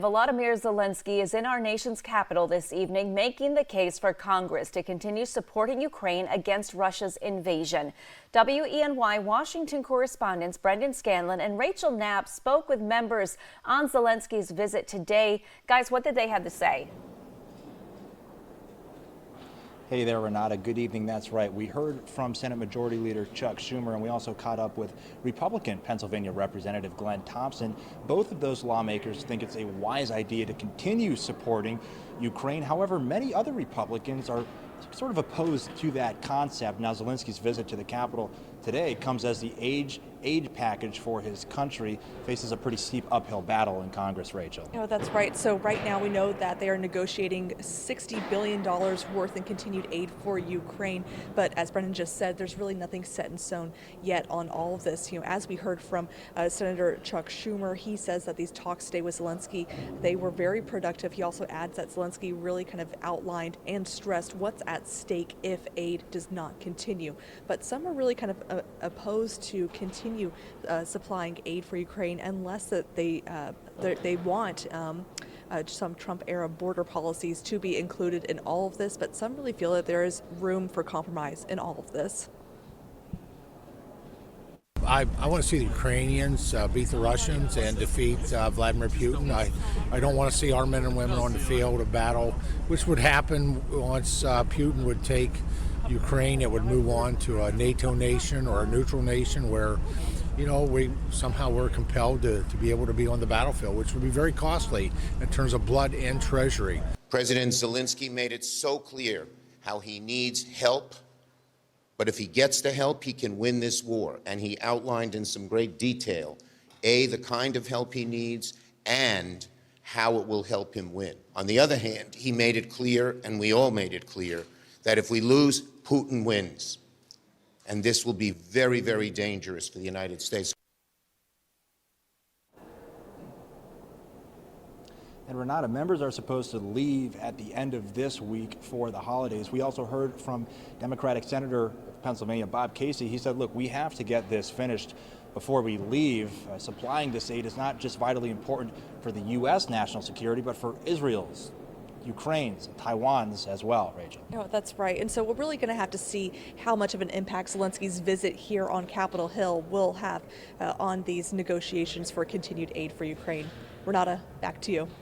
Volodymyr Zelenskyy is in our nation's capital this evening, making the case for Congress to continue supporting Ukraine against Russia's invasion. WENY Washington correspondents Brendan Scanlon and Rachel Knapp spoke with members on Zelenskyy's visit today. Guys, what did they have to say? Hey there, Renata. Good evening. That's right. We heard from Senate Majority Leader Chuck Schumer, and we also caught up with Republican Pennsylvania Representative Glenn Thompson. Both of those lawmakers think it's a wise idea to continue supporting Ukraine. However, many other Republicans are sort of opposed to that concept. Now, Zelenskyy's visit to the Capitol today comes as the aid package for his country faces a pretty steep uphill battle in Congress, Rachel. Oh, that's right. So right now we know that they are negotiating $60 billion worth in continued aid for Ukraine. But as Brendan just said, there's really nothing set in stone yet on all of this. As we heard from Senator Chuck Schumer, he says that these talks today with Zelenskyy, they were very productive. He also adds that Zelenskyy really kind of outlined and stressed what's at stake if aid does not continue. But some are really kind of opposed to continue supplying aid for Ukraine unless that they want some Trump-era border policies to be included in all of this. But some really feel that there is room for compromise in all of this. I want to see the Ukrainians beat the Russians and defeat Vladimir Putin. I don't want to see our men and women on the field of battle, which would happen once Putin would take Ukraine. It would move on to a NATO nation or a neutral nation where, we somehow were compelled to be able to be on the battlefield, which would be very costly in terms of blood and treasury. President Zelenskyy made it so clear how he needs help. But if he gets the help, he can win this war. And he outlined in some great detail, the kind of help he needs and how it will help him win. On the other hand, he made it clear, and we all made it clear, that if we lose, Putin wins. And this will be very, very dangerous for the United States. And Renata, members are supposed to leave at the end of this week for the holidays. We also heard from Democratic Senator of Pennsylvania, Bob Casey. He said, look, we have to get this finished before we leave. Supplying this aid is not just vitally important for the U.S. national security, but for Israel's, Ukraine's, and Taiwan's as well, Rachel. No, that's right. And so we're really going to have to see how much of an impact Zelenskyy's visit here on Capitol Hill will have on these negotiations for continued aid for Ukraine. Renata, back to you.